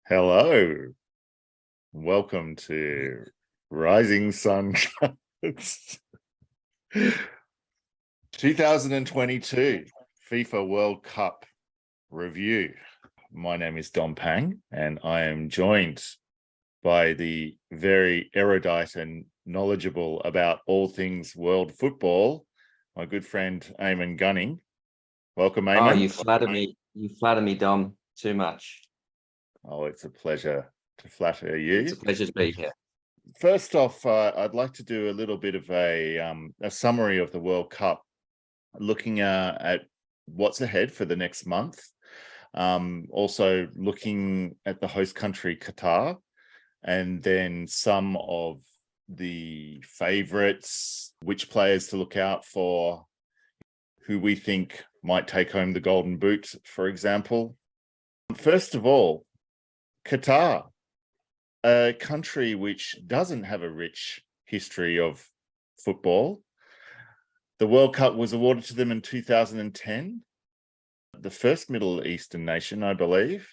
Hello, welcome to Rising Sun 2022 FIFA World Cup review. My name is Dom Pang, and I am joined by the very erudite and knowledgeable about all things world football, my good friend Eamonn Gunning. Welcome, Eamonn. Oh, you flatter me. You flatter me, Dom, too much. Oh, it's a pleasure to flatter you. It's a pleasure to be here. First off, I'd like to do a little bit of a summary of the World Cup, looking at what's ahead for the next month. Also looking at the host country, Qatar, and then some of the favorites, which players to look out for, who we think might take home the Golden Boot, for example. First of all, Qatar, a country which doesn't have a rich history of football. The World Cup was awarded to them in 2010, the first Middle Eastern nation, I believe.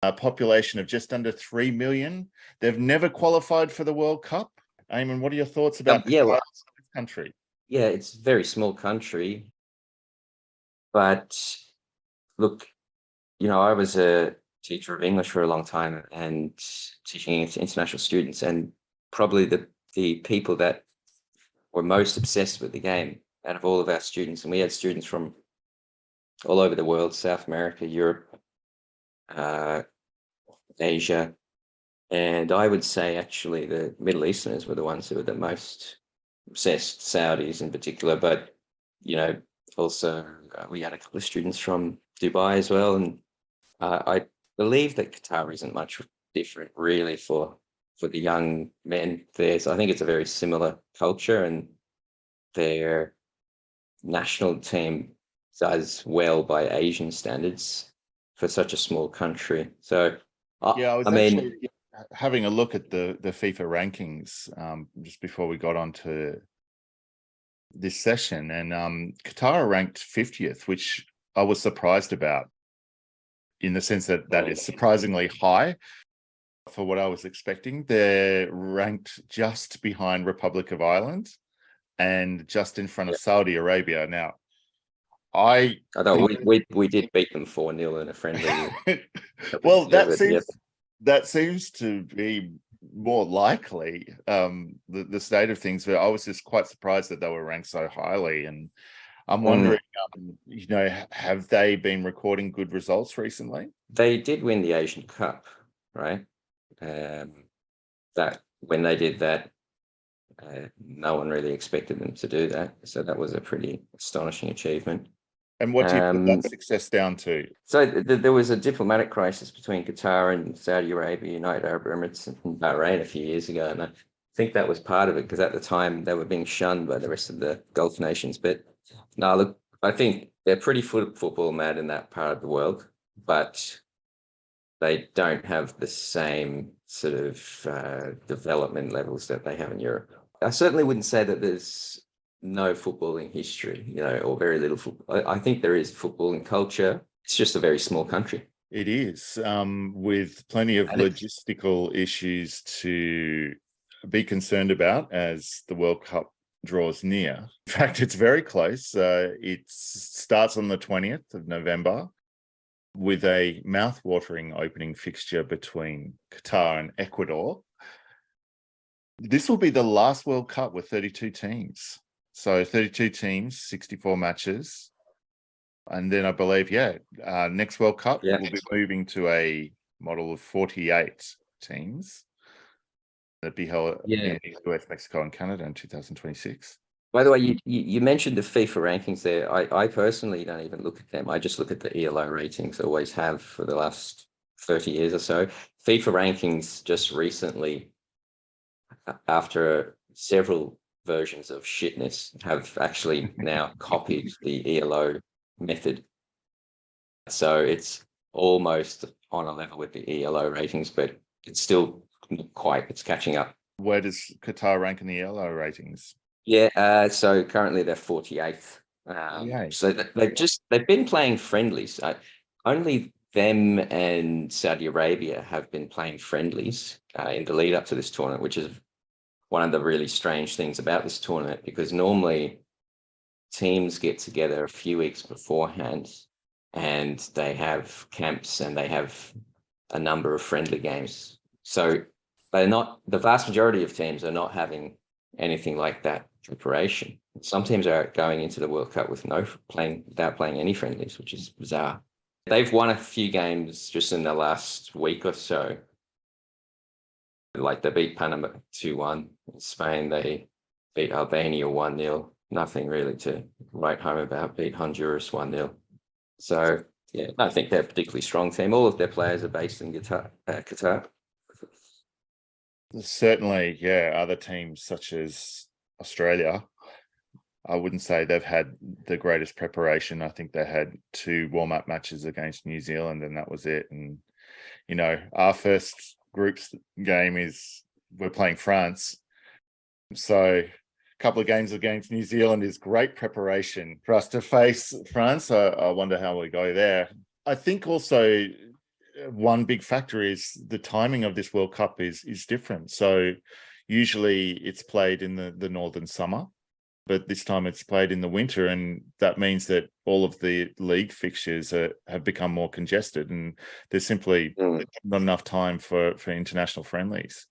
A population of just under 3 million. They've never qualified for the World Cup. Eamonn, what are your thoughts about this country? Yeah, it's a very small country. But look, I was a teacher of English for a long time and teaching international students, and probably the people that were most obsessed with the game out of all of our students, and we had students from all over the world, South America, Europe, Asia, and I would say actually the Middle Easterners were the ones who were the most obsessed, Saudis in particular, but also we had a couple of students from Dubai as well, and I believe that Qatar isn't much different really for the young men there. So I think it's a very similar culture, and their national team does well by Asian standards for such a small country. So I was actually having a look at the FIFA rankings just before we got onto this session, and Qatar ranked 50th, which I was surprised about, in the sense that is surprisingly high for what I was expecting. They're ranked just behind Republic of Ireland and just in front of Saudi Arabia. Now, I thought we did beat them 4-0 in a friendly. Well, that seems to be more likely the state of things, but I was just quite surprised that they were ranked so highly, and I'm wondering, have they been recording good results recently? They did win the Asian Cup, right? That when they did that, no one really expected them to do that, so that was a pretty astonishing achievement. And what do you put that success down to? So there was a diplomatic crisis between Qatar and Saudi Arabia, United Arab Emirates, and Bahrain a few years ago, and I think that was part of it, because at the time they were being shunned by the rest of the Gulf nations. But no, look, I think they're pretty football mad in that part of the world, but they don't have the same sort of development levels that they have in Europe. I certainly wouldn't say that there's no footballing history, or very little football. I think there is footballing culture. It's just a very small country. It is, with plenty of logistical issues to be concerned about as the World Cup draws near. In fact, it's very close. It starts on the 20th of November with a mouth-watering opening fixture between Qatar and Ecuador. This will be the last World Cup with 32 teams. So 32 teams, 64 matches. And then I believe, next World Cup, we'll be moving to a model of 48 teams that be held in the US, Mexico, and Canada in 2026. By the way, you mentioned the FIFA rankings there. I personally don't even look at them. I just look at the ELO ratings. I always have for the last 30 years or so. FIFA rankings just recently, after several versions of shitness, have actually now copied the ELO method. So it's almost on a level with the ELO ratings, but it's still it's catching up. Where does Qatar rank in the ELO ratings? So currently they're 48th. So they've been playing friendlies. Only them and Saudi Arabia have been playing friendlies in the lead up to this tournament, which is one of the really strange things about this tournament, because normally teams get together a few weeks beforehand and they have camps and they have a number of friendly games. So the vast majority of teams are not having anything like that preparation. Some teams are going into the World Cup without playing any friendlies, which is bizarre. They've won a few games just in the last week or so. Like they beat Panama 2-1 in Spain. They beat Albania 1-0. Nothing really to write home about. Beat Honduras 1-0. So, yeah, I don't think they're a particularly strong team. All of their players are based in Qatar. Certainly, yeah, other teams such as Australia, I wouldn't say they've had the greatest preparation. I think they had 2 warm-up matches against New Zealand and that was it. And, you know, our first group's game is we're playing France. So a couple of games against New Zealand is great preparation for us to face France. I wonder how we go there. I think also one big factor is the timing of this World Cup is different. So usually it's played in the northern summer, but this time it's played in the winter, and that means that all of the league fixtures have become more congested, and there's simply not enough time for international friendlies.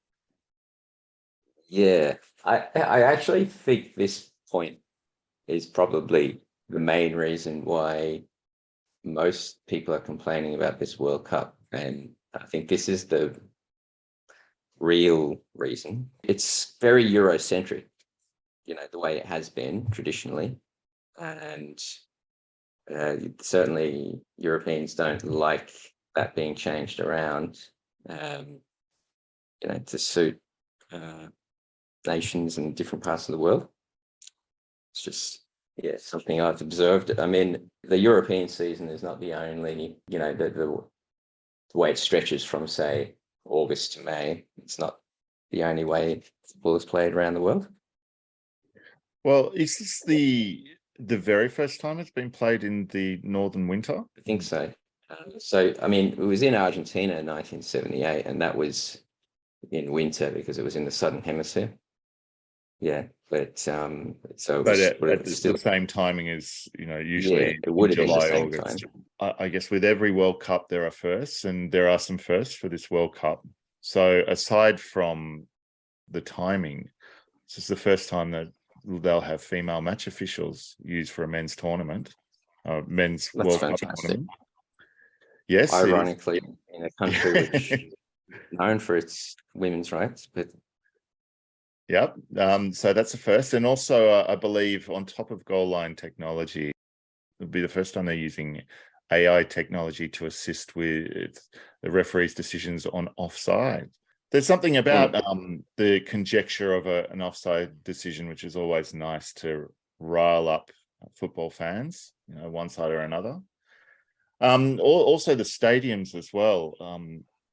Yeah, I actually think this point is probably the main reason why most people are complaining about this World Cup. And I think this is the real reason. It's very Eurocentric, you know, the way it has been traditionally. And certainly Europeans don't like that being changed around, you know, to suit nations in different parts of the world. It's just, yeah, something I've observed. I mean, the European season is not the only, you know, the way it stretches from, say, August to May. It's not the only way football is played around the world. Well, is this the very first time it's been played in the northern winter? I think so. So, I mean, it was in Argentina in 1978, and that was in winter because it was in the southern hemisphere. Yeah, but so it was, at the same timing as, you know, usually yeah, it would have been the July, same August. time. I guess with every World Cup there are firsts, and there are some firsts for this World Cup. So aside from the timing, this is the first time that they'll have female match officials used for a men's tournament, men's That's World fantastic. Cup tournament. Yes, ironically, in a country which is known for its women's rights, but yep. So that's the first. And also, I believe on top of goal line technology, it'll be the first time they're using AI technology to assist with the referee's decisions on offside. There's something about the conjecture of an offside decision, which is always nice to rile up football fans, you know, one side or another. Also the stadiums as well.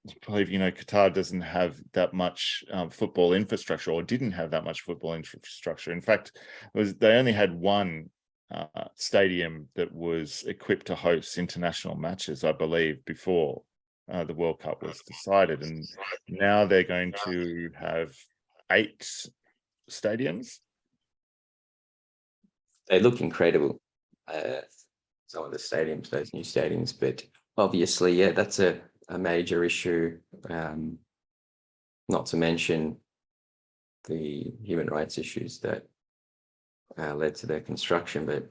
I believe, you know, Qatar doesn't have that much football infrastructure, or didn't have that much football infrastructure. In fact, they only had one stadium that was equipped to host international matches, I believe, before the World Cup was decided. And now they're going to have 8 stadiums. they look incredible. Some of the stadiums, those new stadiums, but obviously, yeah, that's a major issue. Not to mention the human rights issues that led to their construction, but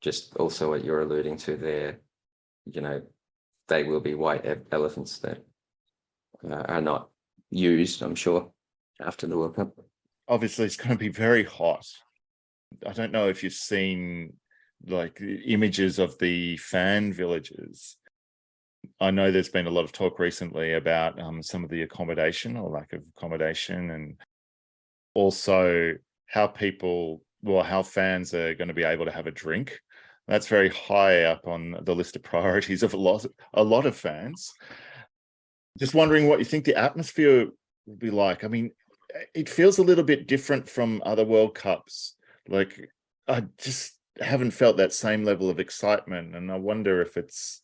just also what you're alluding to there, you know, they will be white elephants that are not used, I'm sure, after the World Cup. Obviously, it's going to be very hot. I don't know if you've seen like images of the fan villages. I know there's been a lot of talk recently about some of the accommodation or lack of accommodation, and also how fans are going to be able to have a drink. That's very high up on the list of priorities of a lot of fans. Just wondering what you think the atmosphere will be like. I mean, it feels a little bit different from other World Cups. Like, I just haven't felt that same level of excitement, and I wonder if it's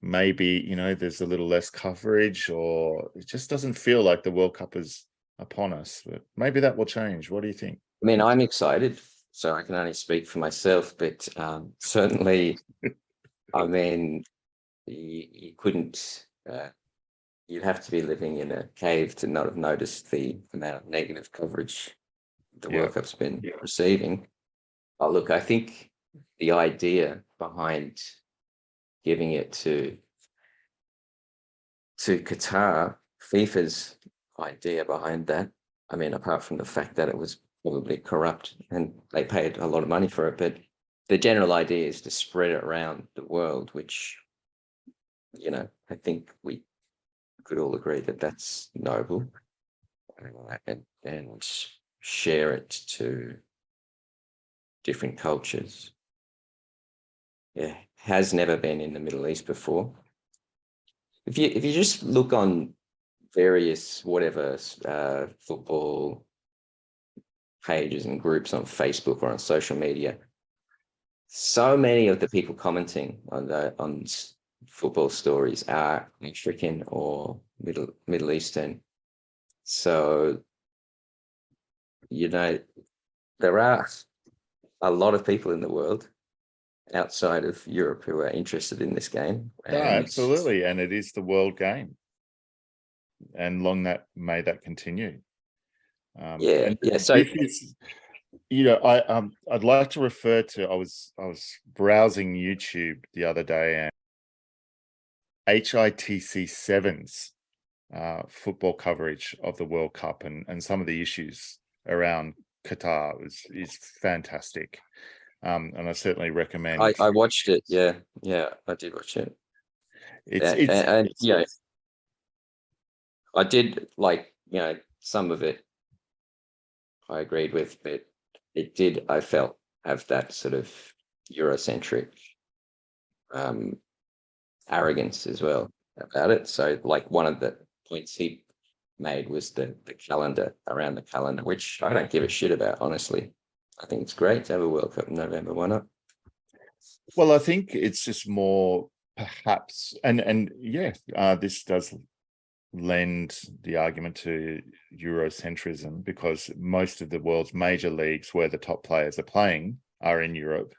maybe, you know, there's a little less coverage, or it just doesn't feel like the World Cup is upon us. But maybe that will change. What do you think? I mean, I'm excited, so I can only speak for myself, but certainly, I mean, you couldn't, you'd have to be living in a cave to not have noticed the amount of negative coverage the Yeah. World Cup's been receiving. Oh, look, I think the idea behind giving it to Qatar, FIFA's idea behind that, I mean, apart from the fact that it was probably corrupt and they paid a lot of money for it, but the general idea is to spread it around the world, which, you know, I think we could all agree that that's noble, and share it to different cultures. Yeah, has never been in the Middle East before. If you just look on various whatever football pages and groups on Facebook or on social media, so many of the people commenting on football stories are African or Middle Eastern. So, you know, there are a lot of people in the world outside of Europe who are interested in this game. No, absolutely. And it is the world game. And may that continue. Yeah. So is, you know, I'd like to refer to, I was browsing YouTube the other day, and HITC sevens football coverage of the World Cup and some of the issues around Qatar is fantastic. And I certainly recommend. I watched it. Yeah, I did watch it. It's I did like, some of it I agreed with, but it did, I felt, have that sort of Eurocentric arrogance as well about it. So like one of the points he made was the calendar, around the calendar, which I don't give a shit about, honestly. I think it's great to have a World Cup in November. Why not? Well, I think it's just more perhaps, and this does lend the argument to Eurocentrism, because most of the world's major leagues where the top players are playing are in Europe.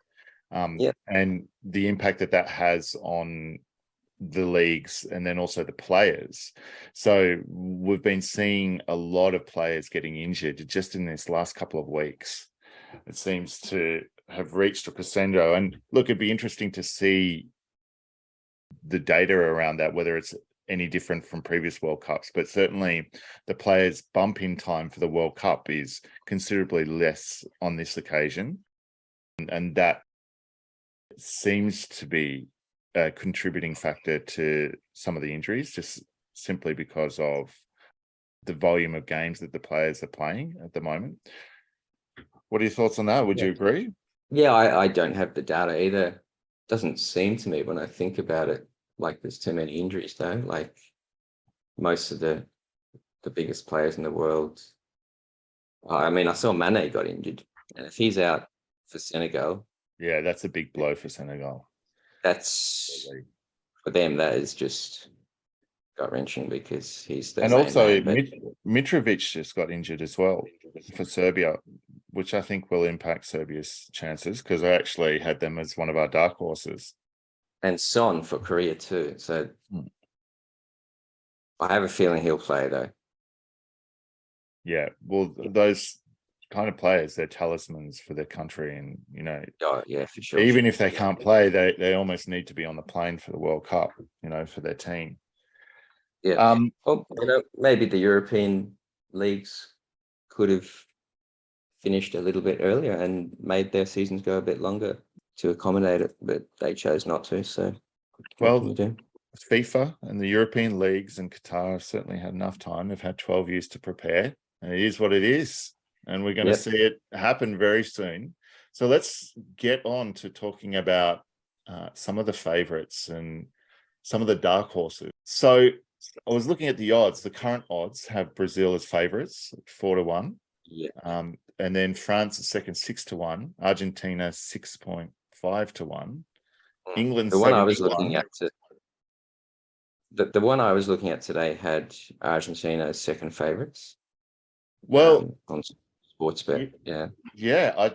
And the impact that has on the leagues and then also the players. So we've been seeing a lot of players getting injured just in this last couple of weeks. It seems to have reached a crescendo. And look, it'd be interesting to see the data around that, whether it's any different from previous World Cups, but certainly the players' bump in time for the World Cup is considerably less on this occasion. And that seems to be a contributing factor to some of the injuries, just simply because of the volume of games that the players are playing at the moment. What are your thoughts on that? Would you agree? Yeah, I don't have the data either. Doesn't seem to me, when I think about it, like there's too many injuries though. Like most of the biggest players in the world. I mean, I saw Mane got injured, and if he's out for Senegal, yeah, that's a big blow for Senegal. That's, for them, that is just gut-wrenching, because he's their and main also man, Mitrovic just got injured as well for Serbia, which I think will impact Serbia's chances, because I actually had them as one of our dark horses. And Son for Korea too. So I have a feeling he'll play though. Yeah, well, those kind of players, they're talismans for their country, and Oh yeah, for sure. Even if they can't play, they almost need to be on the plane for the World Cup, for their team. Yeah. Well, maybe the European leagues could have finished a little bit earlier and made their seasons go a bit longer to accommodate it, but they chose not to. So, well, FIFA and the European leagues and Qatar have certainly had enough time. They've had 12 years to prepare, and it is what it is. And we're going to see it happen very soon. So let's get on to talking about some of the favorites and some of the dark horses. So I was looking at the odds. The current odds have Brazil as favorites, 4-1. Yeah. And then France is second, 6-1. Argentina 6.5-1. England, the one I was looking at the one I was looking at today had Argentina as second favourites. Well, On Sportsbet, yeah. yeah,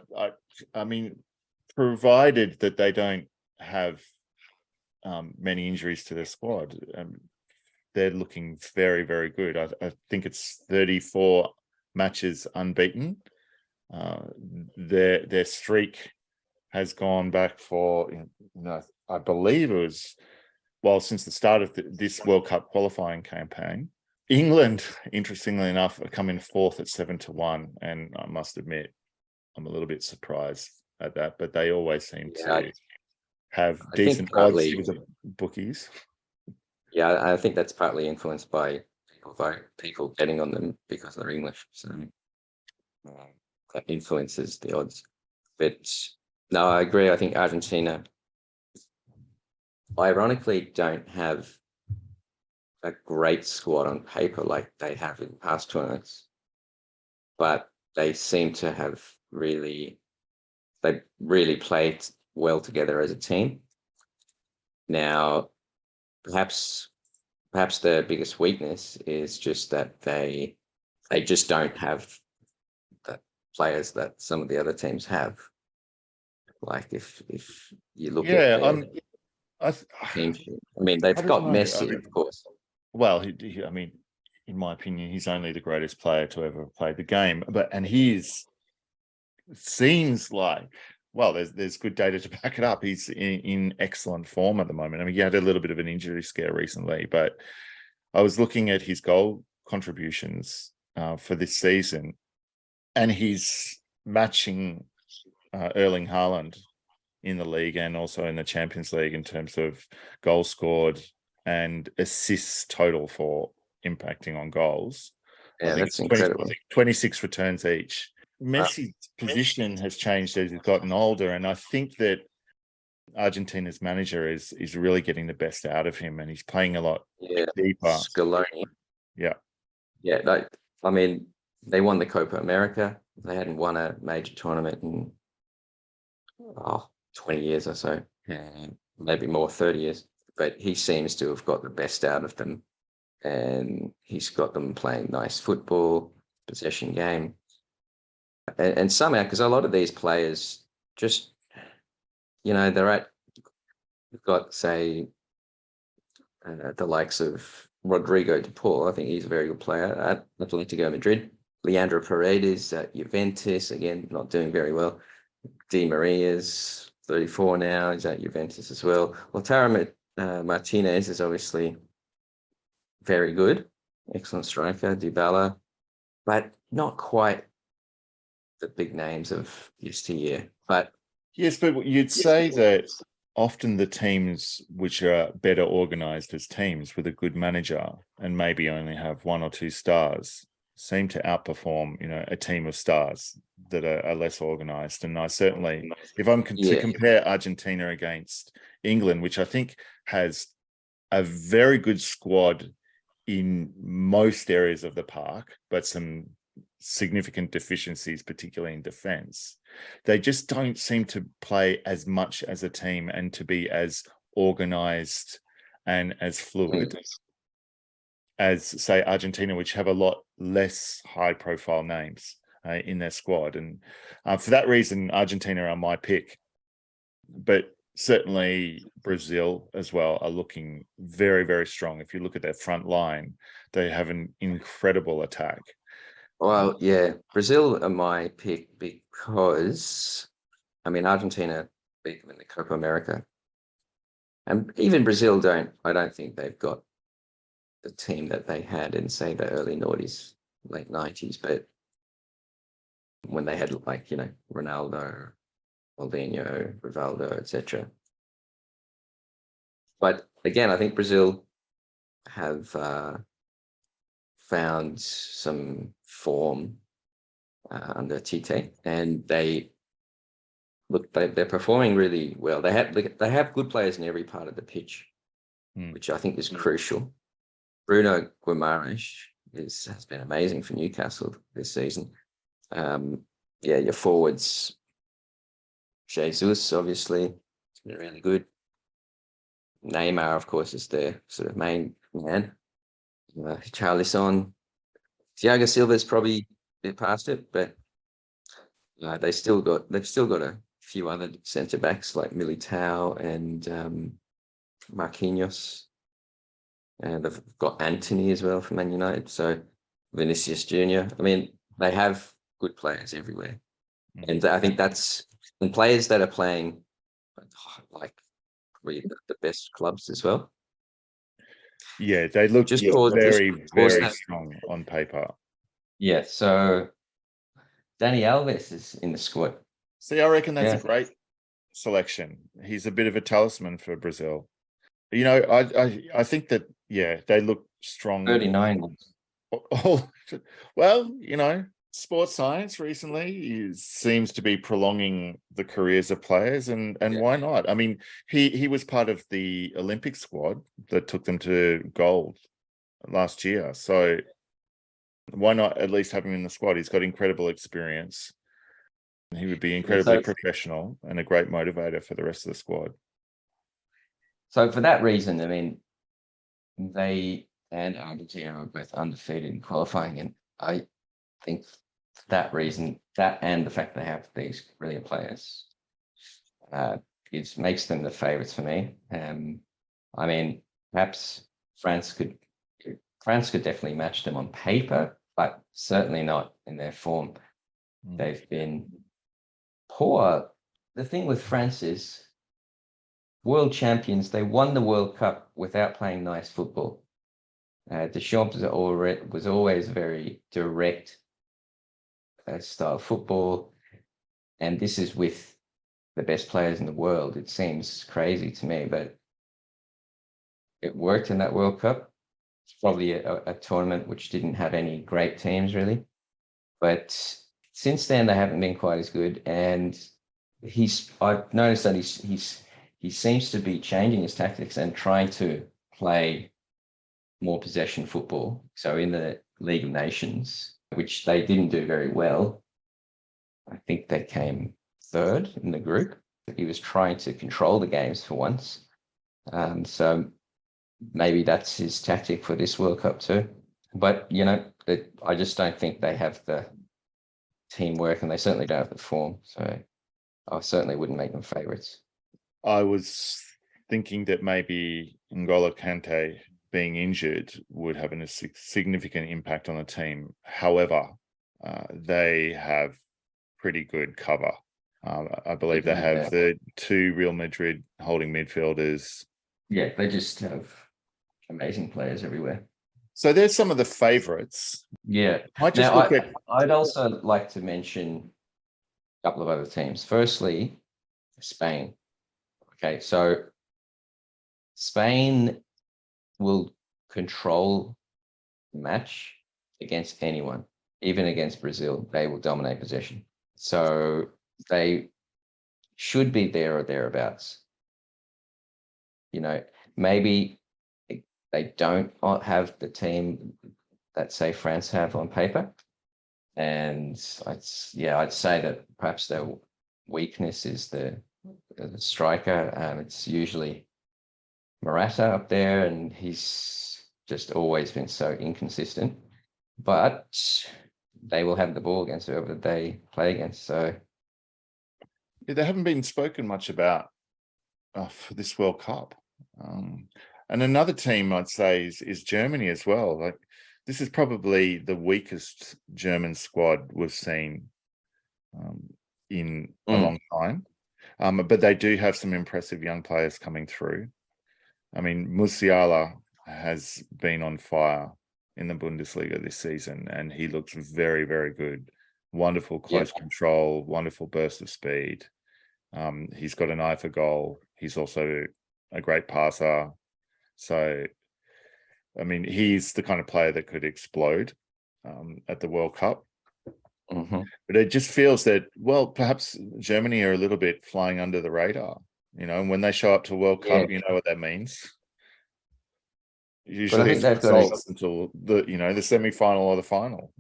I mean, provided that they don't have many injuries to their squad, they're looking very, very good. I think it's 34 matches unbeaten. Their streak has gone back for, I believe it was, well, since the start of this World Cup qualifying campaign. England, interestingly enough, are coming fourth at 7-1, and I must admit, I'm a little bit surprised at that. But they always seem to have decent odds with the bookies. Yeah, I think that's partly influenced by people betting on them because they're English, so that influences the odds. But no, I agree. I think Argentina, ironically, don't have a great squad on paper like they have in past tournaments, but they seem to have really played well together as a team. Now, perhaps their biggest weakness is just that they just don't have the players that some of the other teams have. Like if you look at their team sheet, I mean, they've got Messi, of course. Well, I mean, in my opinion, he's only the greatest player to ever play the game. And seems like, well, there's good data to back it up. He's in excellent form at the moment. I mean, he had a little bit of an injury scare recently, but I was looking at his goal contributions for this season, and he's matching Erling Haaland in the league and also in the Champions League in terms of goals scored and assists total for impacting on goals. Yeah, that's incredible. 26 returns each. Messi's position has changed as he's gotten older, and I think that Argentina's manager is really getting the best out of him, and he's playing a lot deeper. Scaloni. Yeah. I mean, they won the Copa America. They hadn't won a major tournament in 20 years or so, maybe more, 30 years. But he seems to have got the best out of them, and he's got them playing nice football, possession game. And somehow, because a lot of these players just, you've got, say, the likes of Rodrigo de Paul. I think he's a very good player at Atletico Madrid. Leandro Paredes at Juventus, again, not doing very well. Di Maria's 34 now, he's at Juventus as well. Lautaro Martinez is obviously very good, excellent striker. Dybala, but not quite the big names of yesteryear. But yes, but you'd say that often the teams which are better organized as teams with a good manager and maybe only have one or two stars seem to outperform, a team of stars that are less organized. And I certainly, if I'm to compare Argentina against England, which I think has a very good squad in most areas of the park, but some significant deficiencies, particularly in defense, they just don't seem to play as much as a team and to be as organized and as fluid as, say, Argentina, which have a lot less high profile names in their squad. And for that reason, Argentina are my pick. But certainly Brazil as well are looking very, very strong. If you look at their front line, they have an incredible attack. Well, yeah, Brazil are my pick because, I mean, Argentina beat them in the Copa America. And even Brazil I don't think they've got the team that they had in, say, the early noughties, late 90s, but when they had, like, Ronaldo, Ronaldinho, Rivaldo, etc. But again, I think Brazil have found some form under Tite, and they're performing really well. They have good players in every part of the pitch, which I think is crucial. Bruno Guimaraes has been amazing for Newcastle this season. Your forwards, Jesus, obviously, has been really good. Neymar, of course, is their sort of main man. Charlison, Thiago Silva's probably a bit past it, but they've still got a few other centre backs like Militao and Marquinhos, and they've got Anthony as well from Man United. So Vinicius Junior. I mean, they have good players everywhere, and I think that's and players that are playing like really the best clubs as well. Yeah, they look very strong on paper. Yeah, so Danny Alves is in the squad. See, I reckon that's a great selection. He's a bit of a talisman for Brazil. You know, I think that they look strong. 39. Oh, well, you know, sports science recently seems to be prolonging the careers of players, and why not? I mean, he was part of the Olympic squad that took them to gold last year, so why not at least have him in the squad? He's got incredible experience. He would be incredibly professional and a great motivator for the rest of the squad. So for that reason, I mean, they and Argentina are both undefeated in qualifying, and I think for that reason, that and the fact they have these brilliant players, it makes them the favourites for me. I mean, perhaps France could definitely match them on paper, but certainly not in their form. They've been poor. The thing with France is world champions. They won the World Cup without playing nice football. Deschamps was always very direct style football, and this is with the best players in the world. It seems crazy to me, but it worked in that World Cup. It's probably a tournament which didn't have any great teams really, but since then they haven't been quite as good. And I've noticed that he seems to be changing his tactics and trying to play more possession football. So in the League of Nations, which they didn't do very well, I think they came third in the group. He was trying to control the games for once. So maybe that's his tactic for this World Cup too. But, you know, I just don't think they have the teamwork, and they certainly don't have the form. So I certainly wouldn't make them favourites. I was thinking that maybe N'Golo Kante being injured would have a significant impact on the team. However, they have pretty good cover. I believe they have the two Real Madrid holding midfielders. Yeah, they just have amazing players everywhere. So there's some of the favourites. Yeah. I'd also like to mention a couple of other teams. Firstly, Spain. Okay, so Spain will control the match against anyone, even against Brazil. They will dominate possession. So they should be there or thereabouts. You know, maybe they don't have the team that, say, France have on paper. And I'd say that perhaps their weakness is the striker. It's usually Morata up there, and he's just always been so inconsistent. But they will have the ball against whoever they play against. So they haven't been spoken much about for this World Cup. And another team I'd say is Germany as well. Like, this is probably the weakest German squad we've seen in a long time. But they do have some impressive young players coming through. I mean, Musiala has been on fire in the Bundesliga this season, and he looks very, very good. Wonderful close control, wonderful burst of speed. He's got an eye for goal. He's also a great passer. So, I mean, he's the kind of player that could explode at the World Cup. Mm-hmm. But it just feels that, well, perhaps Germany are a little bit flying under the radar. You know, and when they show up to World Cup, you know what that means. Usually it's results until the semi-final or the final.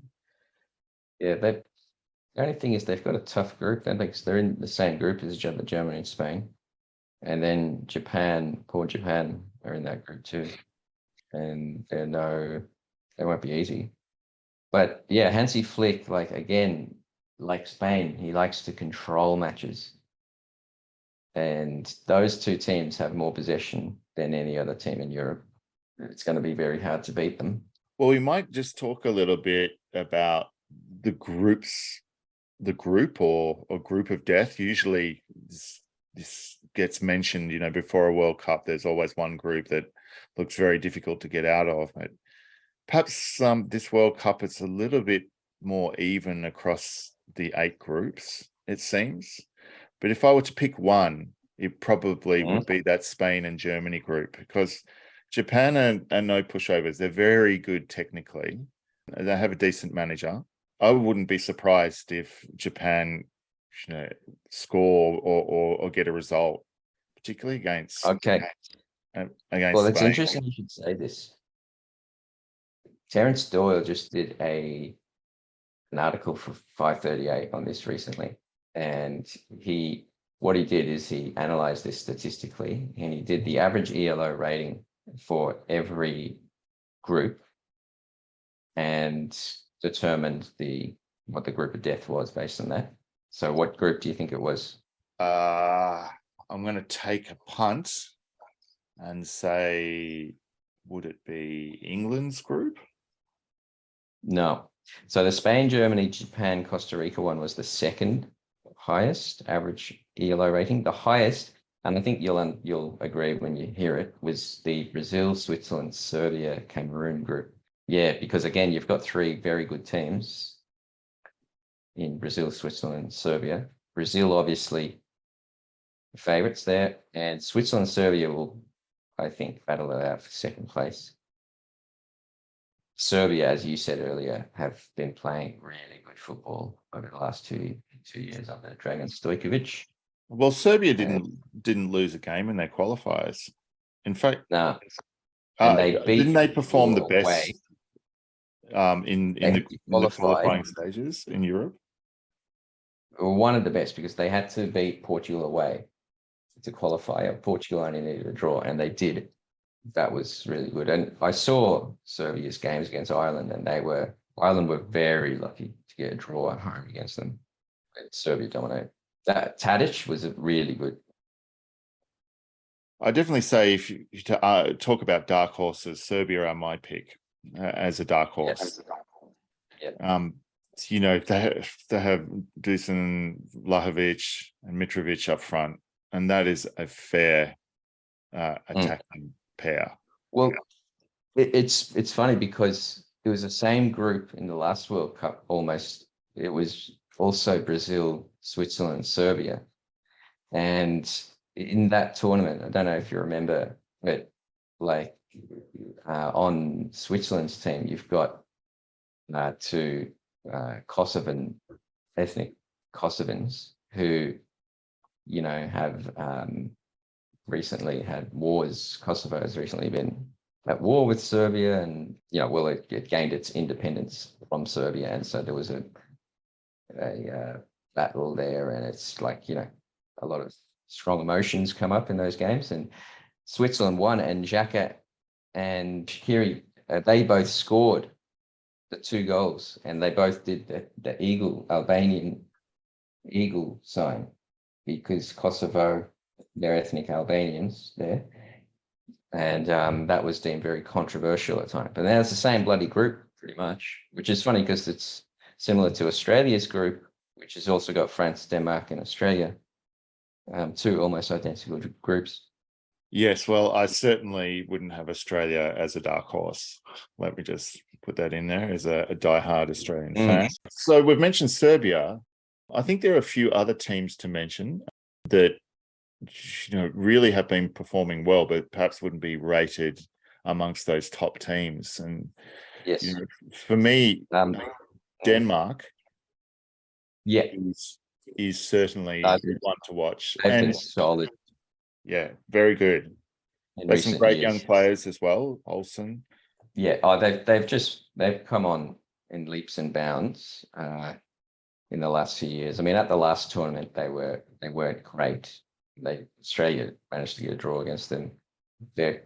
Yeah, the only thing is they've got a tough group. They're in the same group as Germany and Spain. And then Japan, poor Japan, are in that group too. and they won't be easy. But yeah, Hansi Flick, like again, like Spain, he likes to control matches. And those two teams have more possession than any other team in Europe. It's going to be very hard to beat them. Well, we might just talk a little bit about the group or group of death. Usually this gets mentioned, before a World Cup, there's always one group that looks very difficult to get out of. But perhaps this World Cup, it's a little bit more even across the 8 groups, it seems. But if I were to pick one, it probably would be that Spain and Germany group, because Japan are no pushovers. They're very good technically. They have a decent manager. I wouldn't be surprised if Japan, score or get a result, particularly against Okay. against Well, it's Spain. interesting you should say this. Terence Doyle just did an article for 538 on this recently, and what he did is he analyzed this statistically, and he did the average ELO rating for every group and determined what the group of death was based on that. So what group do you think it was? I'm going to take a punt and say, would it be England's group? No. So the Spain, Germany, Japan, Costa Rica one was the second highest average ELO rating. The highest, and I think you'll agree when you hear it, was the Brazil, Switzerland, Serbia, Cameroon group. Yeah, because again, you've got 3 very good teams in Brazil, Switzerland, Serbia. Brazil, obviously, favorites there, and Switzerland, Serbia will, I think, battle it out for second place. Serbia, as you said earlier, have been playing really good football over the last 2 years under Dragan Stojkovic. Well, Serbia didn't lose a game in their qualifiers. In fact, no. And didn't they perform the best away. in the qualifying stages in Europe? One of the best, because they had to beat Portugal away to qualify. Portugal only needed a draw, and they did. That was really good. And I saw Serbia's games against Ireland, and Ireland were very lucky to get a draw at home against them. Serbia dominated. That Tadic was really good. I definitely say, if you talk about dark horses, Serbia are my pick as a dark horse. Yeah. They have Dusan Vlahovic and Mitrovic up front, and that is a fair attacking pair. Well, it's funny because it was the same group in the last World Cup almost. It was also Brazil, Switzerland, Serbia. And in that tournament, I don't know if you remember, but on Switzerland's team, you've got 2 Kosovan, ethnic Kosovans who, have recently had wars. Kosovo has recently been at war with Serbia, and it gained its independence from Serbia, and so there was a battle there, and it's a lot of strong emotions come up in those games. And Switzerland won, and Xhaka and Kiri, they both scored the 2 goals, and they both did the Albanian eagle sign, because Kosovo, they're ethnic Albanians there, and that was deemed very controversial at the time. But now it's the same bloody group pretty much, which is funny because it's similar to Australia's group, which has also got France, Denmark, and Australia, 2 almost identical groups. Yes, well, I certainly wouldn't have Australia as a dark horse. Let me just put that in there as a diehard Australian fan. So we've mentioned Serbia. I think there are a few other teams to mention that really have been performing well, but perhaps wouldn't be rated amongst those top teams. And yes, for me, Denmark, is certainly one to watch. They've been solid. Yeah, very good. There's some great young players as well, Olsen. Yeah, they've come on in leaps and bounds in the last few years. I mean, at the last tournament, they weren't great. Australia managed to get a draw against them. They're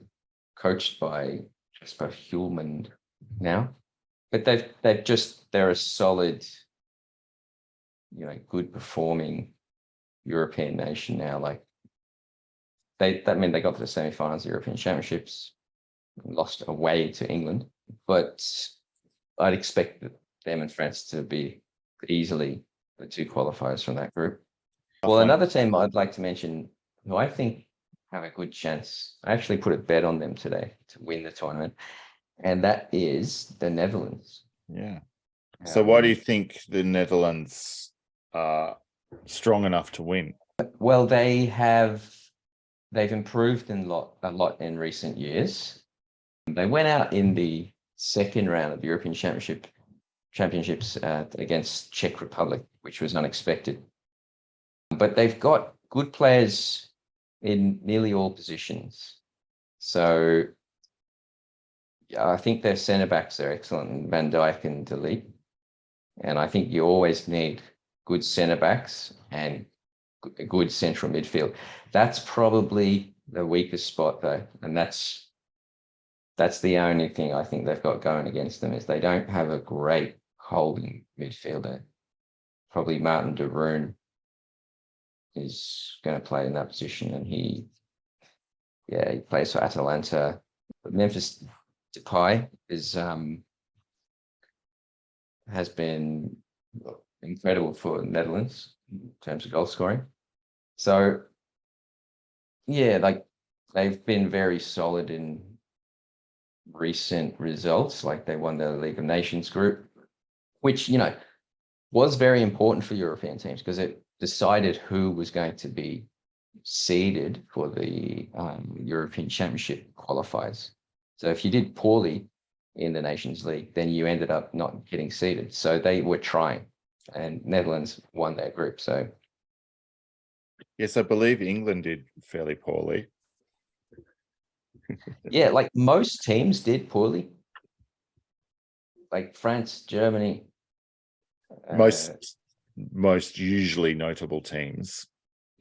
coached by I suppose Hulman now, but they're a solid, good performing European nation now. Like they got to the semi-finals of the European Championships, lost away to England, but I'd expect them and France to be easily the two qualifiers from that group. Well, another team I'd like to mention, who I think have a good chance. I actually put a bet on them today to win the tournament, and that is the Netherlands. Yeah. So why do you think the Netherlands are strong enough to win? Well, they've improved a lot in recent years. They went out in the second round of the European Championships against Czech Republic, which was unexpected. But they've got good players in nearly all positions. So I think their centre backs are excellent, Van Dijk and De Ligt. And I think you always need good centre backs and a good central midfield. That's probably the weakest spot though, and that's the only thing I think they've got going against them is they don't have a great holding midfielder. Probably Martin de Roon is going to play in that position, and he plays for Atalanta. But Memphis Depay has been incredible for the Netherlands in terms of goal scoring. So yeah, like they've been very solid in recent results. Like they won the League of Nations group, which was very important for European teams because it decided who was going to be seeded for the European Championship qualifiers. So if you did poorly in the Nations League, then you ended up not getting seeded. So they were trying, and Netherlands won their group. So yes, I believe England did fairly poorly. yeah, like most teams did poorly. Like France, Germany. Most usually notable teams.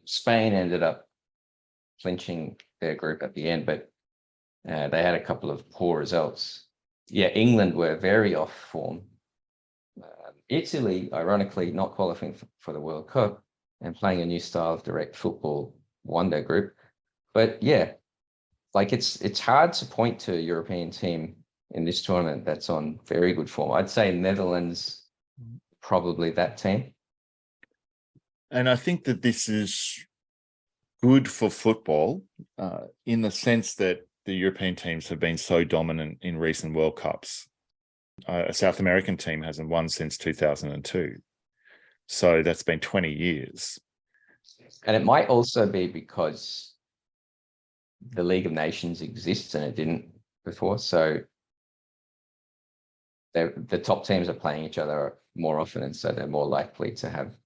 Spain ended up clinching their group at the end, but they had a couple of poor results. Yeah, England were very off form. Italy, ironically, not qualifying for the World Cup and playing a new style of direct football, won their group. But yeah, like it's hard to point to a European team in this tournament that's on very good form. I'd say Netherlands, probably that team. And I think that this is good for football in the sense that the European teams have been so dominant in recent World Cups. A South American team hasn't won since 2002. So that's been 20 years. And it might also be because the League of Nations exists and it didn't before. So the top teams are playing each other more often, and so they're more likely to have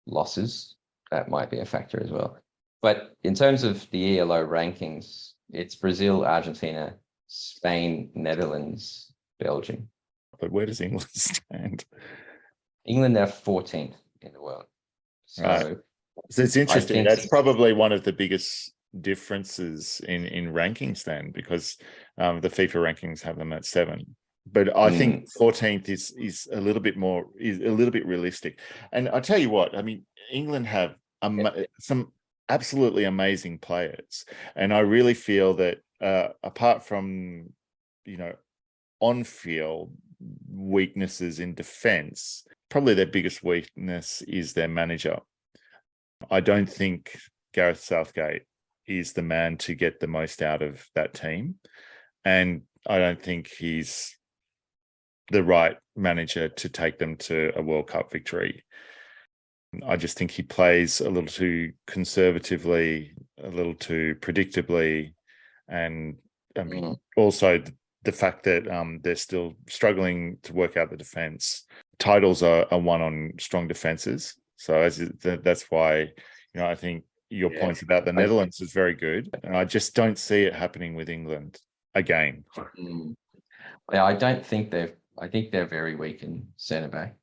losses. That might be a factor as well. But in terms of the ELO rankings, it's Brazil, Argentina, Spain, Netherlands, Belgium. But where does England stand? England are 14th in the world. So, right. So it's interesting. That's probably one of the biggest differences in rankings then, because the FIFA rankings have them at 7. But I think 14th is a little bit realistic. And I tell you what, I mean, England have some absolutely amazing players, and I really feel that apart from on-field weaknesses in defense, probably their biggest weakness is their manager. I don't think Gareth Southgate is the man to get the most out of that team, and I don't think he's the right manager to take them to a World Cup victory. I just think he plays a little too conservatively, a little too predictably, and also the fact that they're still struggling to work out the defense. Titles are won on strong defenses, so that's why I think your points about the Netherlands is very good, and I just don't see it happening with England again. Yeah, I don't think I think they're very weak in centre back.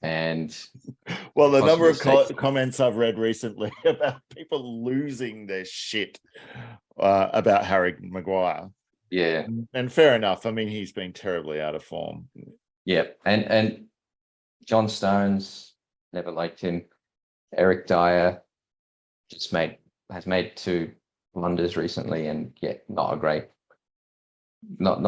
And well, the number of possibly comments I've read recently about people losing their shit about Harry Maguire. yeah, And fair enough. I mean, he's been terribly out of form. yeah, and John Stones, never liked him. Eric Dyer has made 2 blunders recently, and not a great, not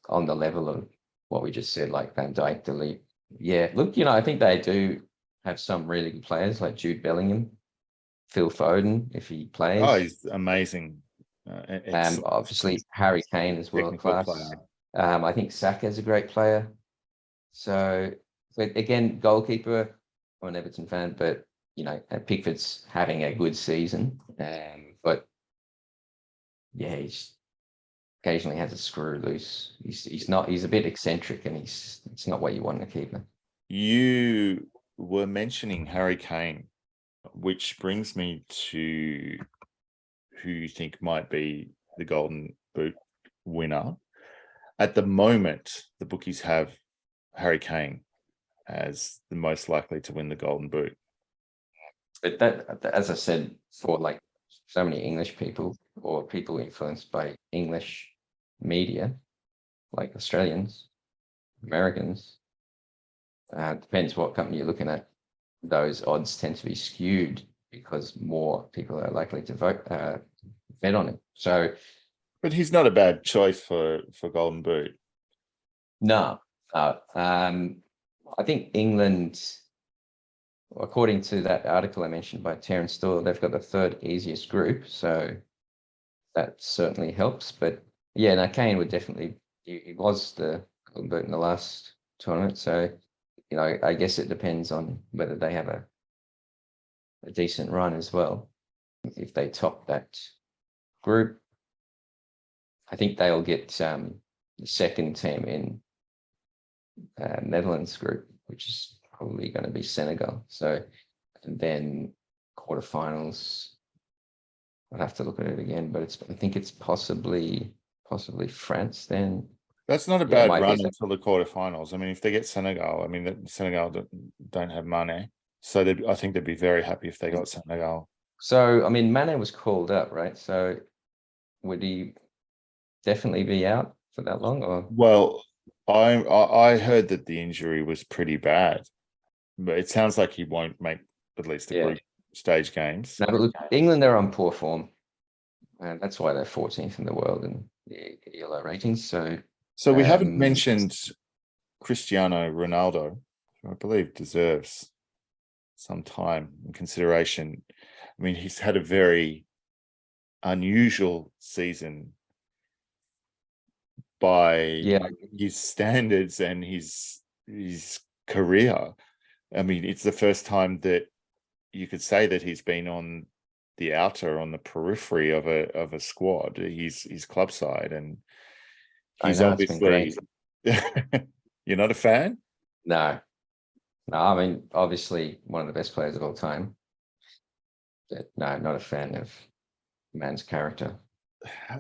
on the level of what we just said, like Van Dijk, delete. Yeah, look, I think they do have some really good players like Jude Bellingham, Phil Foden, if he plays. Oh, he's amazing. Obviously Harry Kane is world class. I think Saka is a great player. So, but again, goalkeeper, I'm an Everton fan, but Pickford's having a good season. But yeah, he's occasionally has a screw loose. He's a bit eccentric, and it's not what you want in a keeper. You were mentioning Harry Kane, which brings me to who you think might be the Golden Boot winner. At the moment, the bookies have Harry Kane as the most likely to win the Golden Boot. But that, as I said, for like so many English people or people influenced by English media, like Australians, Americans, depends what company you're looking at. Those odds tend to be skewed because more people are likely to bet on him. So, but he's not a bad choice for Golden Boot. No. I think England, according to that article I mentioned by Terence Doyle, they've got the 3rd easiest group, so that certainly helps. But yeah, no, Kane would definitely. He was the Golden Boot in the last tournament, so I guess it depends on whether they have a decent run as well. If they top that group, I think they'll get the 2nd team in Netherlands group, which is probably going to be Senegal. So, and then quarterfinals, I'd have to look at it again, but I think it's possibly France then. That's not a bad run until the quarterfinals. I mean, if they get Senegal, I mean, Senegal don't have money, so I think they'd be very happy if they got Senegal. So, I mean, Mane was called up, right? So, would he definitely be out for that long? Or well, I heard that the injury was pretty bad, but it sounds like he won't make at least the group stage games. No, but look, England, they're on poor form, and that's why they're 14th in the world in the ELO ratings. So we haven't mentioned Cristiano Ronaldo, who I believe deserves some time and consideration. I mean, he's had a very unusual season by his standards and his career. I mean, it's the first time that you could say that he's been on the periphery of a squad, his club side, and he's obviously. You're not a fan? No, I mean, obviously one of the best players of all time. But no, not a fan of man's character.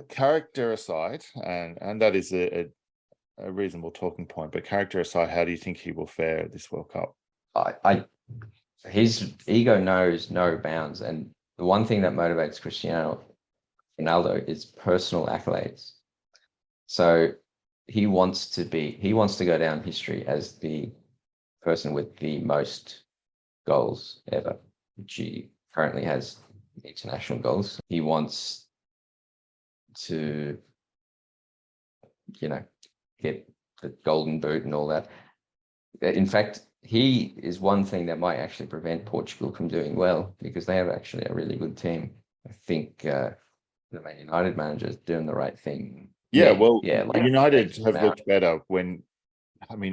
Character aside, and that is a reasonable talking point, but character aside, how do you think he will fare at this World Cup? His ego knows no bounds, and the one thing that motivates Cristiano Ronaldo is personal accolades. So he wants to go down history as the person with the most goals ever, which he currently has international goals. He wants to, get the Golden Boot and all that. In fact, he is one thing that might actually prevent Portugal from doing well, because they have actually a really good team. I think the Man United manager is doing the right thing. United have looked better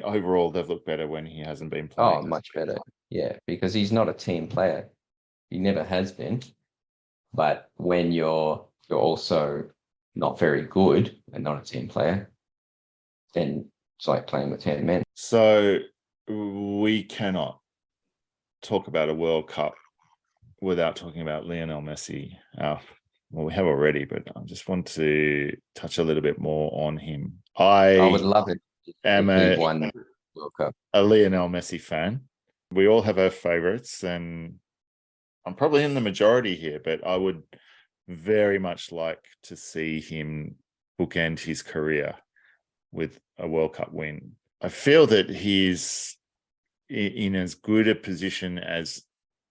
overall they've looked better when he hasn't been playing. Oh, much better. Yeah, because he's not a team player. He never has been. But when you're also not very good and not a team player, then it's like playing with 10 men. So we cannot talk about a World Cup without talking about Lionel Messi. Well, we have already, but I just want to touch a little bit more on him. I would love it if he won World Cup. a Lionel Messi fan. We all have our favorites, and I'm probably in the majority here, but I would very much like to see him bookend his career with a World Cup win. I feel that he's in as good a position as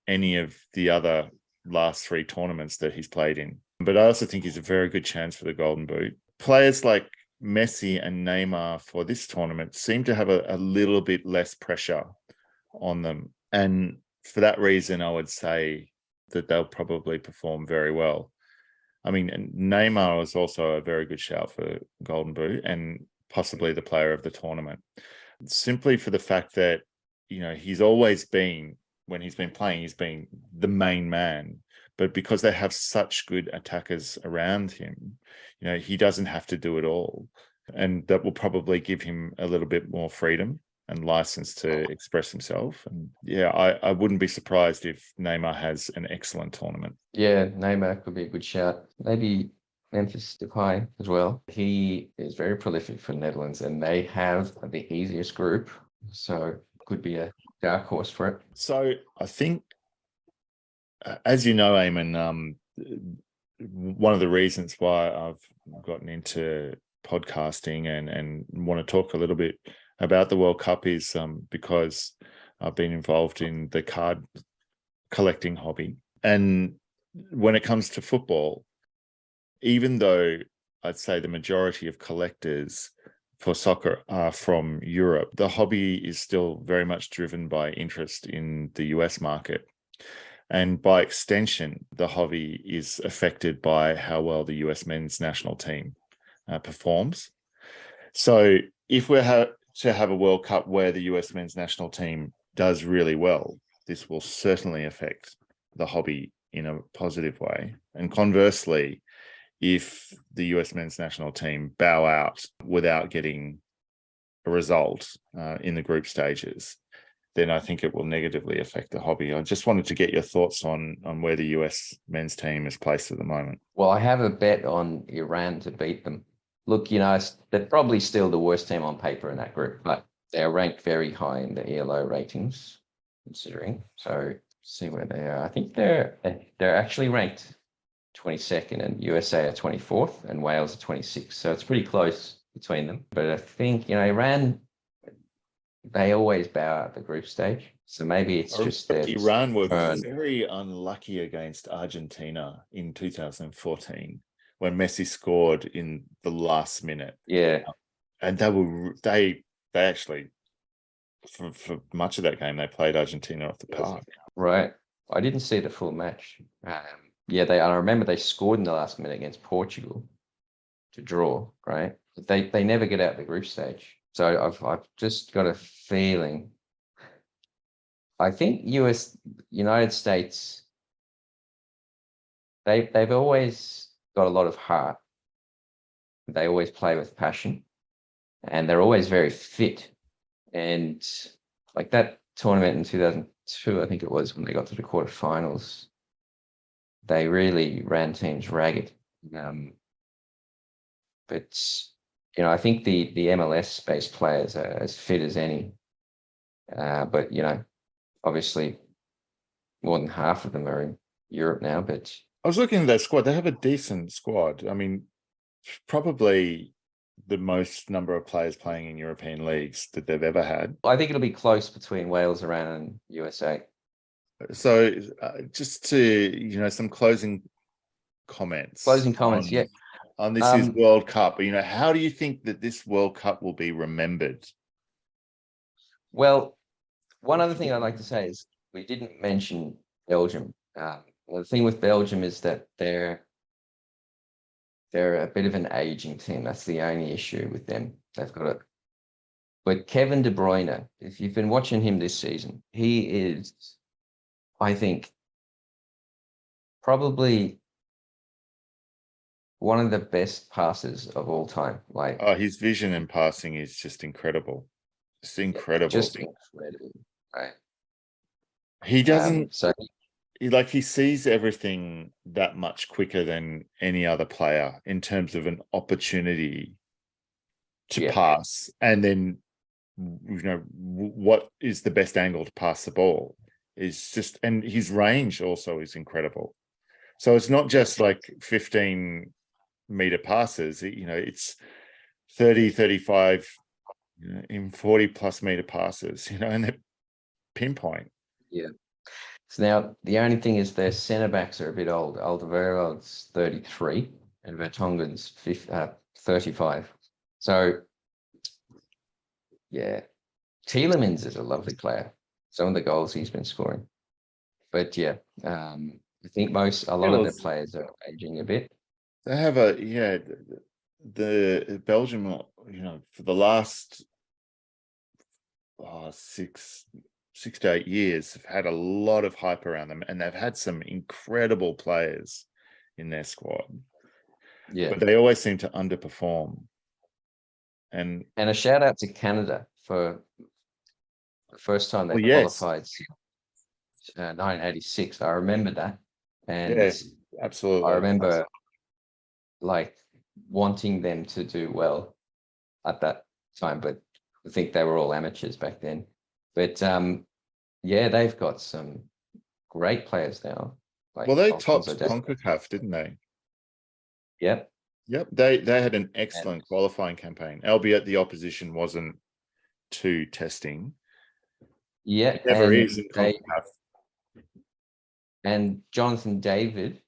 any of the other last 3 tournaments that he's played in. But I also think he's a very good chance for the Golden Boot. Players like Messi and Neymar for this tournament seem to have a little bit less pressure on them. And for that reason, I would say that they'll probably perform very well. I mean, Neymar was also a very good shout for Golden Boot and possibly the player of the tournament, simply for the fact that, he's always been, when he's been playing, he's been the main man. But because they have such good attackers around him, he doesn't have to do it all. And that will probably give him a little bit more freedom and license to express himself. And yeah, I wouldn't be surprised if Neymar has an excellent tournament. Yeah, Neymar could be a good shout. Maybe Memphis Depay as well. He is very prolific for the Netherlands, and they have the easiest group. So could be a dark horse for it. So I think, as you know, Eamonn, one of the reasons why I've gotten into podcasting and want to talk a little bit about the World Cup is because I've been involved in the card collecting hobby. And when it comes to football, even though I'd say the majority of collectors for soccer are from Europe, the hobby is still very much driven by interest in the US market. And by extension, the hobby is affected by how well the US men's national team performs. So if we're to have a World Cup where the US men's national team does really well, this will certainly affect the hobby in a positive way. And conversely, if the US men's national team bow out without getting a result in the group stages, then I think it will negatively affect the hobby. I just wanted to get your thoughts on where the US men's team is placed at the moment. Well, I have a bet on Iran to beat them. Look, they're probably still the worst team on paper in that group, but they're ranked very high in the ELO ratings, considering. So see where they are. I think they're actually ranked 22nd, and USA are 24th, and Wales are 26th. So it's pretty close between them. But I think Iran, they always bow out the group stage. So maybe it's just that Iran were very unlucky against Argentina in 2014 when Messi scored in the last minute. Yeah. And they actually, for much of that game, they played Argentina off the park. Right. I didn't see the full match. I remember they scored in the last minute against Portugal to draw, right? But they never get out the group stage. So I've just got a feeling. I think United States, they've always got a lot of heart. They always play with passion, and they're always very fit. And like that tournament in 2002, I think it was, when they got to the quarterfinals, they really ran teams ragged. But I think the MLS-based players are as fit as any. But obviously, more than half of them are in Europe now. But I was looking at that squad. They have a decent squad. I mean, probably the most number of players playing in European leagues that they've ever had. I think it'll be close between Wales, Iran, and USA. So just to, some closing comments. Yeah. On this is World Cup. How do you think that this World Cup will be remembered? Well, one other thing I'd like to say is we didn't mention Belgium. The thing with Belgium is that they're a bit of an aging team. That's the only issue with them. They've got it. But Kevin De Bruyne, if you've been watching him this season, he is, I think, probably one of the best passers of all time. His vision and passing is just incredible. It's incredible. Just incredible. Right. He doesn't. He sees everything that much quicker than any other player in terms of an opportunity to pass, and then what is the best angle to pass the ball is just, and his range also is incredible. So it's not just like 15-meter passes, it's 30, 35, in 40+ meter passes, and they're pinpoint. Yeah. So now the only thing is their centre backs are a bit old. Alderweireld's 33 and Vertonghen's 35. So yeah, Tielemans is a lovely player. Some of the goals he's been scoring, but yeah, I think a lot of the players are aging a bit. They have the Belgium, for the last 6 to 8 years have had a lot of hype around them, and they've had some incredible players in their squad. Yeah, but they always seem to underperform. And a shout out to Canada for the first time they qualified since 1986. I remember that, and yes, absolutely. I remember like wanting them to do well at that time, but I think they were all amateurs back then. But yeah, they've got some great players now. Well, they topped CONCACAF, didn't they? Yep. They had an excellent qualifying campaign, albeit the opposition wasn't too testing. Yeah, it never is in CONCACAF. And Jonathan David,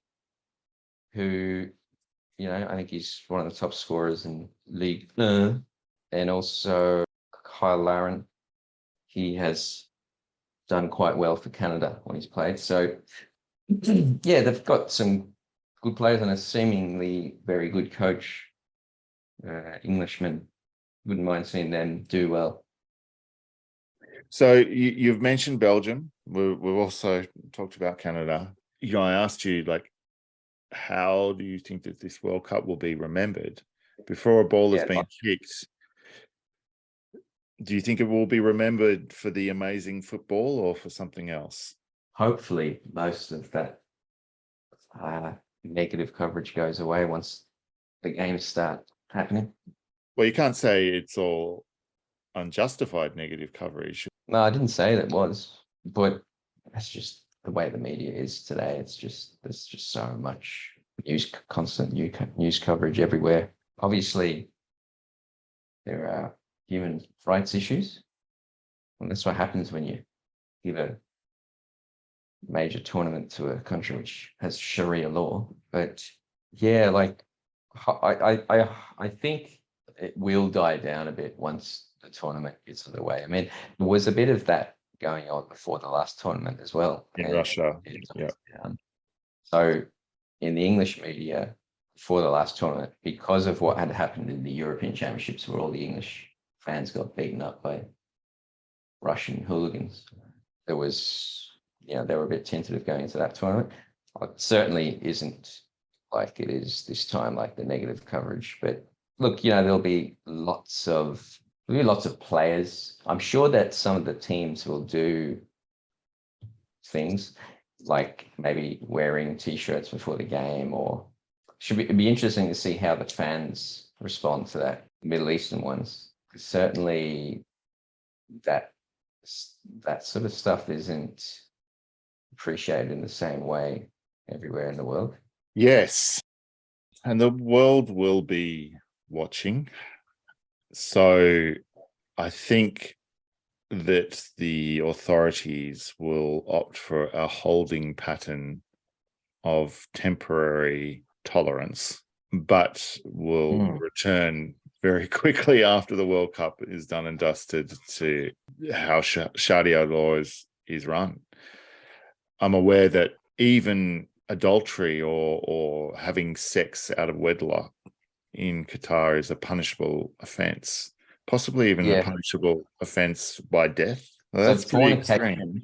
who, I think he's one of the top scorers in League 1, and also Kyle Laren, he has done quite well for Canada when he's played. So yeah, they've got some good players and a seemingly very good coach, Englishman. Wouldn't mind seeing them do well. So you've mentioned Belgium. We've also talked about Canada. I asked you, like, how do you think that this World Cup will be remembered? Before a ball has been kicked, do you think it will be remembered for the amazing football or for something else? Hopefully most of that negative coverage goes away once the games start happening. Well, you can't say it's all unjustified negative coverage. No, I didn't say that was, but that's just the way the media is today. There's just so much constant news coverage everywhere. Obviously, there are human rights issues, and that's what happens when you give a major tournament to a country which has Sharia law. But yeah, like I think it will die down a bit once the tournament gets underway. I mean, there was a bit of that going on before the last tournament as well in Russia. Yeah. So in the English media before the last tournament, because of what had happened in the European Championships, where all the English fans got beaten up by Russian hooligans, there was, they were a bit tentative going into that tournament. It certainly isn't like it is this time, like the negative coverage. But look, there'll be lots of players. I'm sure that some of the teams will do things like maybe wearing T-shirts before the game, or it'd be interesting to see how the fans respond to that. Middle Eastern ones, certainly that sort of stuff isn't appreciated in the same way everywhere in the world. Yes, and the world will be watching. So I think that the authorities will opt for a holding pattern of temporary tolerance, but will return very quickly after the World Cup is done and dusted to how Sharia law is run. I'm aware that even adultery or having sex out of wedlock in Qatar is a punishable offence, possibly even a punishable offence by death. Well, that's pretty extreme.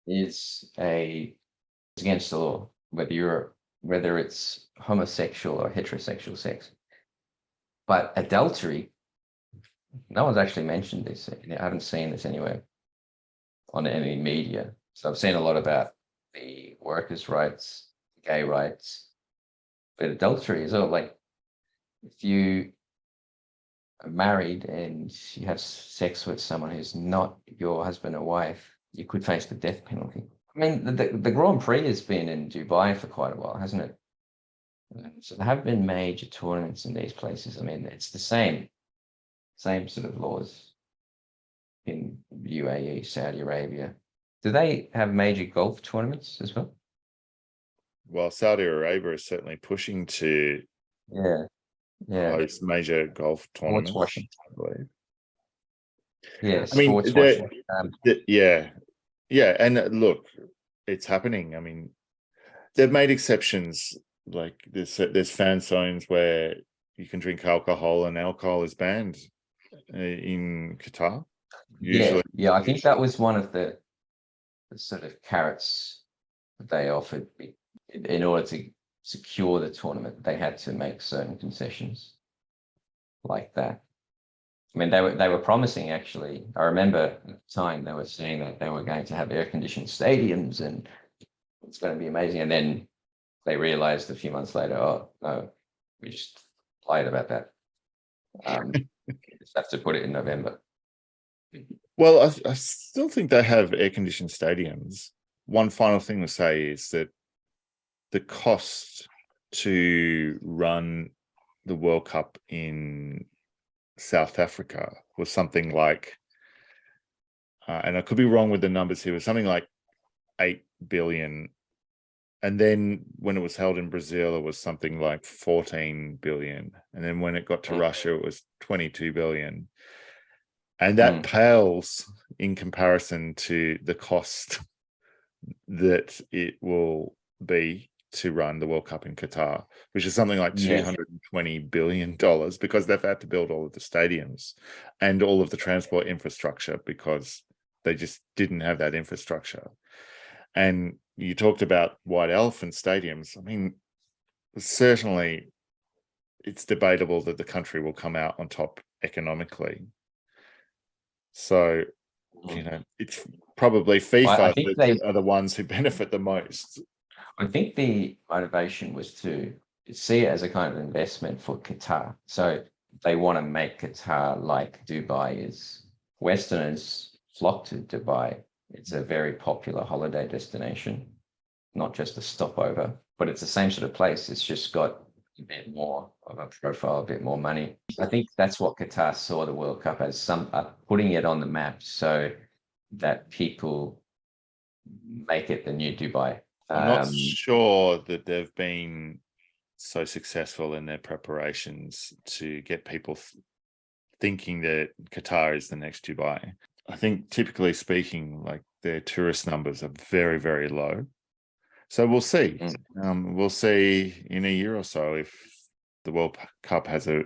Is against the law, whether it's homosexual or heterosexual sex. But adultery, no one's actually mentioned this. I haven't seen this anywhere on any media. So I've seen a lot about the workers' rights, gay rights, but adultery is all like, if you are married and you have sex with someone who's not your husband or wife, you could face the death penalty. I mean, the Grand Prix has been in Dubai for quite a while, hasn't it? So there have been major tournaments in these places. I mean, it's the same sort of laws in UAE, Saudi Arabia. Do they have major golf tournaments as well? Well, Saudi Arabia is certainly pushing to Yeah, yeah. host major golf Sports tournaments, washing. I believe. Yeah, I mean, sports washing. yeah, and look, it's happening. I mean, they've made exceptions. Like there's fan zones where you can drink alcohol, and alcohol is banned in Qatar. Usually, Yeah. I think that was one of the sort of carrots that they offered in order to secure the tournament. They had to make certain concessions like that. I mean, they were promising, actually. I remember at the time they were saying that they were going to have air-conditioned stadiums and it's going to be amazing. And then they realized a few months later, oh no, we just lied about that. Just have to put it in November. well, I still think they have air-conditioned stadiums. One final thing to say is that the cost to run the World Cup in South Africa was something like, and I could be wrong with the numbers here, was something like 8 billion. And then when it was held in Brazil, it was something like 14 billion. And then when it got to Russia, it was 22 billion. And that pales in comparison to the cost that it will be to run the World Cup in Qatar, which is something like $220 billion, because they've had to build all of the stadiums and all of the transport infrastructure because they just didn't have that infrastructure. And you talked about white elephant stadiums. I mean, certainly it's debatable that the country will come out on top economically. So, it's probably FIFA that are the ones who benefit the most. I think the motivation was to see it as a kind of investment for Qatar. So they want to make Qatar like Dubai is. Westerners flock to Dubai. It's a very popular holiday destination, not just a stopover, but it's the same sort of place. It's just got a bit more of a profile, a bit more money. I think that's what Qatar saw the World Cup as, putting it on the map so that people make it the new Dubai. I'm not sure that they've been so successful in their preparations to get people thinking that Qatar is the next Dubai. I think, typically speaking, like, their tourist numbers are very, very low. So we'll see. We'll see in a year or so if the World Cup has a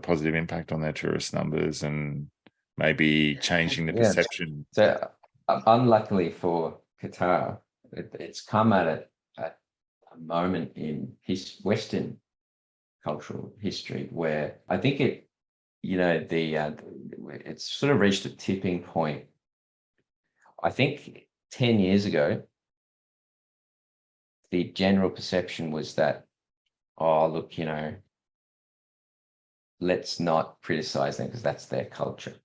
positive impact on their tourist numbers, and maybe changing the perception. So, unluckily for Qatar, it's come at a moment in his Western cultural history where I think it's sort of reached a tipping point. I think 10 years ago, the general perception was that, oh, look, let's not criticize them because that's their culture.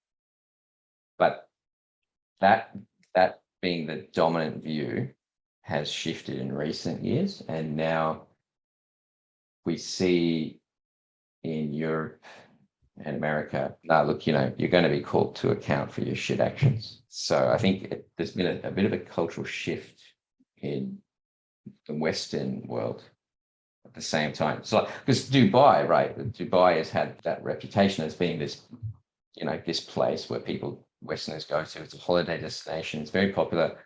But that being the dominant view has shifted in recent years, and now we see in Europe and America, look, you're going to be called to account for your shit actions. So I think there's been a bit of a cultural shift in the Western world at the same time. So, because Dubai, right? Dubai has had that reputation as being this, this place where Westerners go to. It's a holiday destination. It's very popular.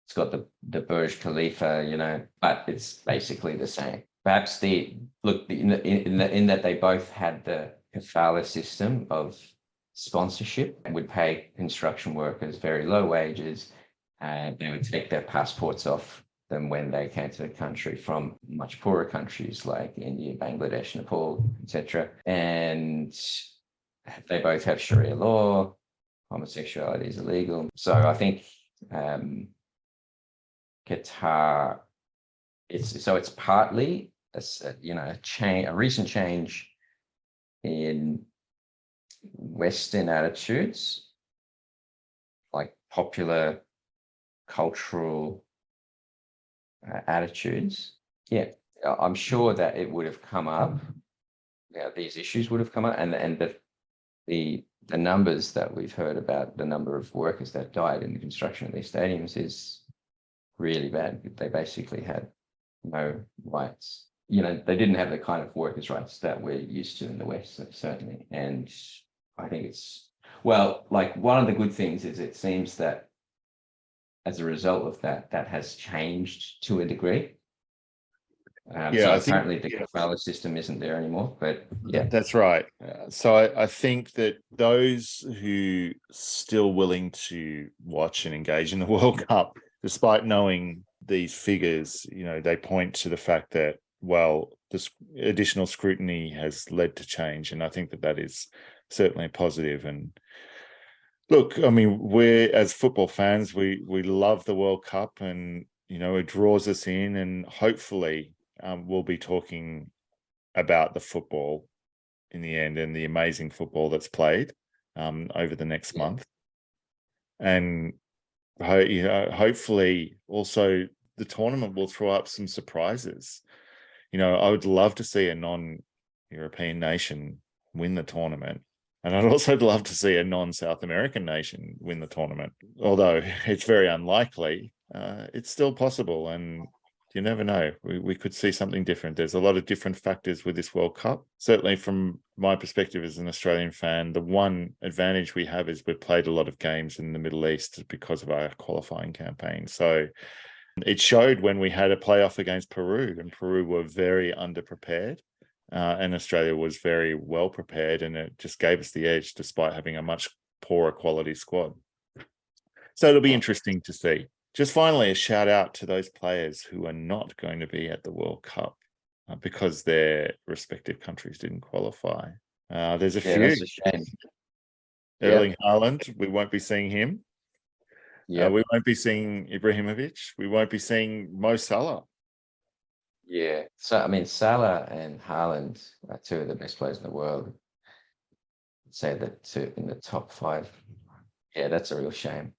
It's got the Burj Khalifa, but it's basically the same. Perhaps in that they both had the kafala system of sponsorship and would pay construction workers very low wages, and they would take their passports off them when they came to the country from much poorer countries like India, Bangladesh, Nepal, etc. And they both have Sharia law. Homosexuality is illegal. So I think Qatar, it's partly a recent change in Western attitudes, like popular cultural attitudes, yeah, I'm sure that it would have come up. Yeah, these issues would have come up, and the numbers that we've heard about, the number of workers that died in the construction of these stadiums is really bad. They basically had no rights. You know, they didn't have the kind of workers' rights that we're used to in the West, certainly. And I think it's, well, like one of the good things is it seems that as a result of that, that has changed to a degree. Yeah, So I think apparently the kafala system isn't there anymore, but yeah. that's right. So I think that those who still willing to watch and engage in the World Cup, despite knowing these figures, you know, they point to the fact that, well, this additional scrutiny has led to change. And I think that that is certainly positive. And look, I mean, we're, as football fans, we love the World Cup, and, you know, it draws us in, and hopefully we'll be talking about the football in the end and the amazing football that's played over the next month. And you know, hopefully also the tournament will throw up some surprises. You know, I would love to see a non-European nation win the tournament. And I'd also love to see a non-South American nation win the tournament. Although it's very unlikely, it's still possible. And you never know. We could see something different. There's a lot of different factors with this World Cup. Certainly from my perspective as an Australian fan, the one advantage we have is we've played a lot of games in the Middle East because of our qualifying campaign. So it showed when we had a playoff against Peru, and Peru were very underprepared. And Australia was very well prepared, and it just gave us the edge despite having a much poorer quality squad. So it'll be interesting to see. Just finally, a shout out to those players who are not going to be at the World Cup because their respective countries didn't qualify. There's a few. That's a shame. Erling Haaland, we won't be seeing him. Yeah, we won't be seeing Ibrahimovic. We won't be seeing Mo Salah. yeah. So I mean, Salah and Haaland are two of the best players in the world. I'd say that two in the top 5. Yeah, that's a real shame.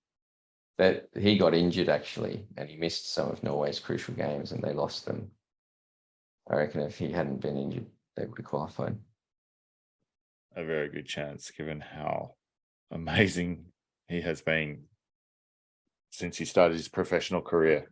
That he got injured actually, and he missed some of Norway's crucial games, and they lost them. I reckon if he hadn't been injured, they would have qualified. A very good chance, given how amazing he has been since he started his professional career.